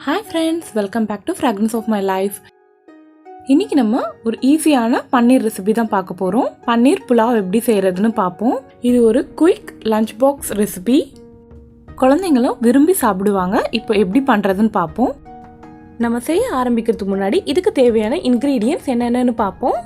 Hi friends, welcome back to Fragrance of My Life. இன்னைக்கு நம்ம ஒரு ஈஸியான பன்னீர் ரெசிபி தான் பார்க்க போறோம். பன்னீர் புலாவ் எப்படி செய்யறதுன்னு பார்ப்போம். இது ஒரு குயிக் லஞ்ச் பாக்ஸ் ரெசிபி. குழந்தைங்களும் விரும்பி சாப்பிடுவாங்க. இப்போ எப்படி பண்றதுன்னு பார்ப்போம். நம்ம செய்ய ஆரம்பிக்கிறதுக்கு முன்னாடி இதுக்கு தேவையான இன்கிரீடியன்ட்ஸ் என்னென்னன்னு பார்ப்போம்.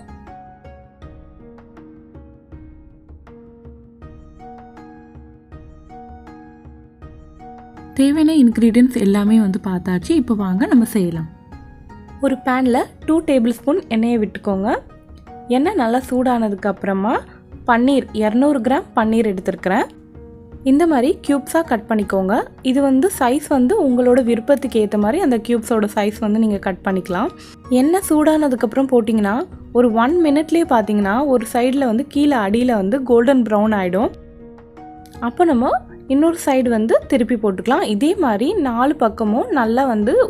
தேவையான இன்க்ரீடியன்ட்ஸ் எல்லாமே பார்த்தாச்சு. இப்போ வாங்க நம்ம செய்யலாம். ஒரு பேனில் 2 டேபிள் ஸ்பூன் எண்ணெயை விட்டுக்கோங்க. எண்ணெய் நல்லா சூடானதுக்கு அப்புறமா பன்னீர் 200 கிராம் பன்னீர் எடுத்துருக்கிறேன். இந்த மாதிரி க்யூப்ஸாக கட் பண்ணிக்கோங்க. இது சைஸ் உங்களோட விருப்பத்துக்கு ஏற்ற மாதிரி அந்த க்யூப்ஸோட சைஸ் நீங்கள் கட் பண்ணிக்கலாம். எண்ணெய் சூடானதுக்கப்புறம் போட்டிங்கன்னா ஒரு 1 மினிட்லேயே பார்த்தீங்கன்னா ஒரு சைடில் கீழே அடியில் கோல்டன் ப்ரௌன் ஆகிடும். அப்போ நம்ம இன்னொரு சைடு திருப்பி போட்டுக்கலாம். இதே மாதிரி 4 பக்கமும் நல்லா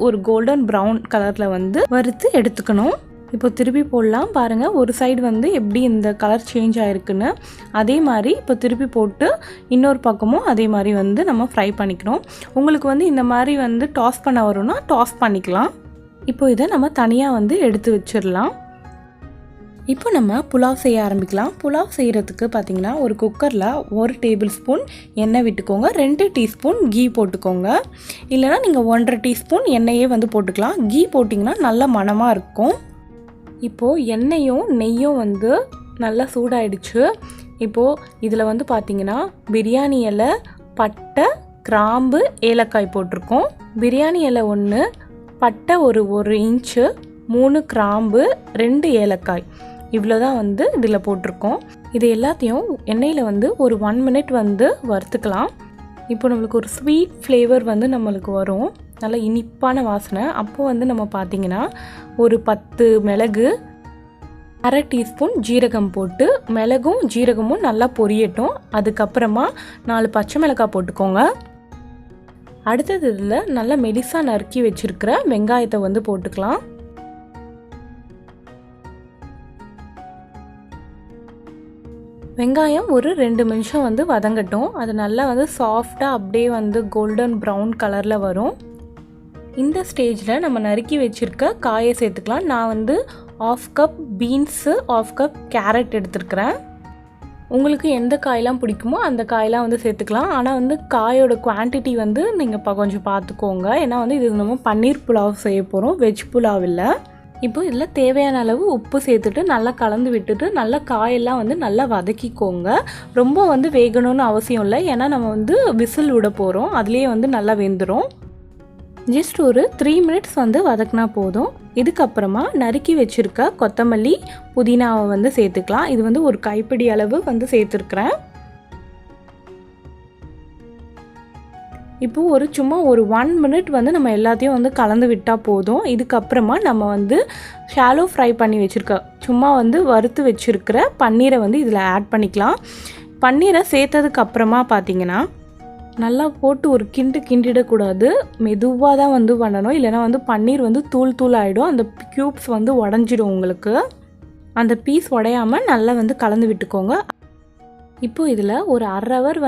ஒரு கோல்டன் ப்ரௌன் கலரில் வறுத்து எடுத்துக்கணும். இப்போ திருப்பி போடலாம் பாருங்கள். ஒரு சைடு எப்படி இந்த கலர் சேஞ்ச் ஆகிருக்குன்னு அதே மாதிரி இப்போ திருப்பி போட்டு இன்னொரு பக்கமும் அதே மாதிரி நம்ம ஃப்ரை பண்ணிக்கணும். உங்களுக்கு இந்த மாதிரி டாஸ் பண்ண வரும்னா டாஸ் பண்ணிக்கலாம். இப்போ இதை நம்ம தனியாக எடுத்து வச்சிடலாம். இப்போ நம்ம புலாவ் செய்ய ஆரம்பிக்கலாம். புலாவ் செய்கிறதுக்கு பார்த்தீங்கன்னா ஒரு குக்கரில் 1 டேபிள் ஸ்பூன் எண்ணெய் விட்டுக்கோங்க. 2 டீஸ்பூன் கீ போட்டுக்கோங்க. இல்லைனா நீங்கள் 1.5 டீஸ்பூன் எண்ணெயே போட்டுக்கலாம். கீ போட்டிங்கன்னா நல்ல மணமாக இருக்கும். இப்போது எண்ணெயும் நெய்யும் நல்லா சூடாயிடுச்சு. இப்போது இதில் பார்த்தீங்கன்னா பிரியாணி இலை, பட்டை, கிராம்பு, ஏலக்காய் போட்டிருக்கோம். பிரியாணி இலை 1, பட்டை ஒரு இன்ச்சு, 3 கிராம்பு, 2 ஏலக்காய் இவ்வளோதான் இதில் போட்டிருக்கோம். இது எல்லாத்தையும் எண்ணெயில் ஒரு 1 மினிட் வறுத்துக்கலாம். இப்போ நம்மளுக்கு ஒரு ஸ்வீட் ஃப்ளேவர் நம்மளுக்கு வரும். நல்லா இனிப்பான வாசனை. அப்போது நம்ம பார்த்திங்கன்னா ஒரு 10 மிளகு, 1/2 டீஸ்பூன் ஜீரகம் போட்டு மிளகும் ஜீரகமும் நல்லா பொரியட்டும். அதுக்கப்புறமா 4 பச்சை மிளகாய் போட்டுக்கோங்க. அடுத்தது இதில் நல்லா மெலிசாக நறுக்கி வச்சுருக்கிற வெங்காயத்தை போட்டுக்கலாம். வெங்காயம் ஒரு 2 நிமிஷம் வதங்கட்டும். அது நல்லா சாஃப்டாக அப்படியே கோல்டன் ப்ரௌன் கலரில் வரும். இந்த ஸ்டேஜில் நம்ம நறுக்கி வச்சுருக்க காயை சேர்த்துக்கலாம். நான் 1/2 கப் பீன்ஸு, 1/2 கப் கேரட் எடுத்துருக்கிறேன். உங்களுக்கு எந்த காயெல்லாம் பிடிக்குமோ அந்த காயெல்லாம் சேர்த்துக்கலாம். ஆனால் காயோட குவான்டிட்டி நீங்கள் கொஞ்சம் பார்த்துக்கோங்க. ஏன்னா இது நம்ம பன்னீர் புலாவ் செய்ய போகிறோம், வெஜ் புலாவ் இல்லை. இப்போ இதில் தேவையான அளவு உப்பு சேர்த்துட்டு நல்லா கலந்து விட்டுட்டு நல்லா காயெல்லாம் நல்லா வதக்கிக்கோங்க. ரொம்ப வேகணும்னு அவசியம் இல்லை. ஏன்னா நம்ம விசில் விட போகிறோம். அதுலேயே நல்லா வெந்துடும். ஜஸ்ட் ஒரு 3 மினிட்ஸ் வதக்கினா போதும். இதுக்கப்புறமா நறுக்கி வச்சுருக்க கொத்தமல்லி, புதினாவை சேர்த்துக்கலாம். இது ஒரு கைப்பிடி அளவு சேர்த்துருக்குறேன். இப்போது சும்மா ஒரு 1 மினிட் நம்ம எல்லாத்தையும் கலந்து விட்டால் போதும். இதுக்கப்புறமா நம்ம ஷாலோ ஃப்ரை பண்ணி வச்சுருக்க சும்மா வறுத்து வச்சுருக்கிற பன்னீரை இதில் ஆட் பண்ணிக்கலாம். பன்னீரை சேர்த்ததுக்கப்புறமா பார்த்திங்கன்னா நல்லா போட்டு ஒரு கிண்டிடக்கூடாது. மெதுவாக தான் பண்ணணும். இல்லைனா பன்னீர் தூள் தூள் ஆகிடும். அந்த க்யூப்ஸ் உடஞ்சிடும். உங்களுக்கு அந்த பீஸ் உடையாமல் நல்லா கலந்து விட்டுக்கோங்க. இப்போது இதில் ஒரு 1/2 ஹவர்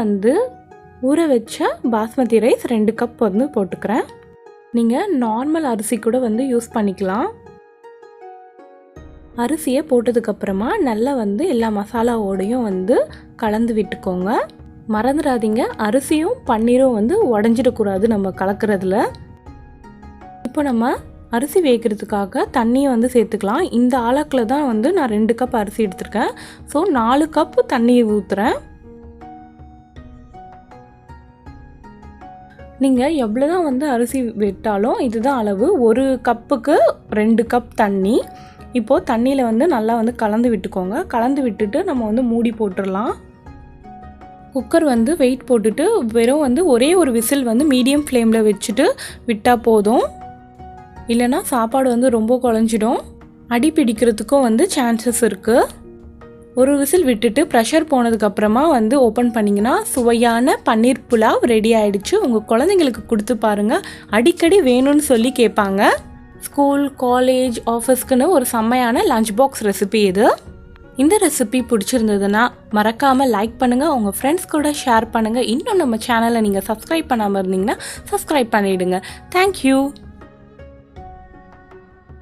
ஊற வச்ச பாஸ்மதி ரைஸ் 2 கப் போட்டுக்கிறேன். நீங்கள் நார்மல் அரிசி கூட யூஸ் பண்ணிக்கலாம். அரிசியை போட்டதுக்கப்புறமா நல்லா எல்லா மசாலாவோடையும் கலந்து விட்டுக்கோங்க. மறந்துடாதீங்க, அரிசியும் பன்னீரும் உடஞ்சிடக்கூடாது நம்ம கலக்கிறதுல. இப்போ நம்ம அரிசி வேகிறதுக்காக தண்ணியை சேர்த்துக்கலாம். இந்த ஆழக்கில் தான் நான் 2 கப் அரிசி எடுத்திருக்கேன். ஸோ 4 கப் தண்ணி ஊற்றுறேன். நீங்கள் எவ்வளோ தான் அரிசி விட்டாலும் இதுதான் அளவு. 1 கப்புக்கு 2 கப் தண்ணி. இப்போது தண்ணியில் நல்லா கலந்து விட்டுக்கோங்க. கலந்து விட்டுட்டு நம்ம மூடி போட்டுடலாம். குக்கர் வெயிட் போட்டுட்டு வெறும் ஒரே ஒரு விசில் மீடியம் ஃப்ளேமில் வச்சுட்டு விட்டால் போதும். இல்லைனா சாப்பாடு ரொம்ப குழஞ்சிடும். அடி பிடிக்கிறதுக்கும் சான்சஸ் இருக்குது. ஒரு விசில் விட்டுட்டு ப்ரெஷர் போனதுக்கப்புறமா ஓப்பன் பண்ணிங்கன்னா சுவையான பன்னீர் புலாவ் ரெடி ஆகிடுச்சு. உங்கள் குழந்தைங்களுக்கு கொடுத்து பாருங்கள். அடிக்கடி வேணும்னு சொல்லி கேட்பாங்க. ஸ்கூல், காலேஜ், ஆஃபீஸ்க்குன்னு ஒரு செம்மையான லஞ்ச் பாக்ஸ் ரெசிபி இது. இந்த ரெசிபி பிடிச்சிருந்ததுன்னா மறக்காமல் லைக் பண்ணுங்கள், உங்கள் ஃப்ரெண்ட்ஸ் கூட ஷேர் பண்ணுங்கள். இன்னும் நம்ம சேனலை நீங்கள் சப்ஸ்கிரைப் பண்ணாமல் இருந்தீங்கன்னா சப்ஸ்கிரைப் பண்ணிவிடுங்க. தேங்க்யூ.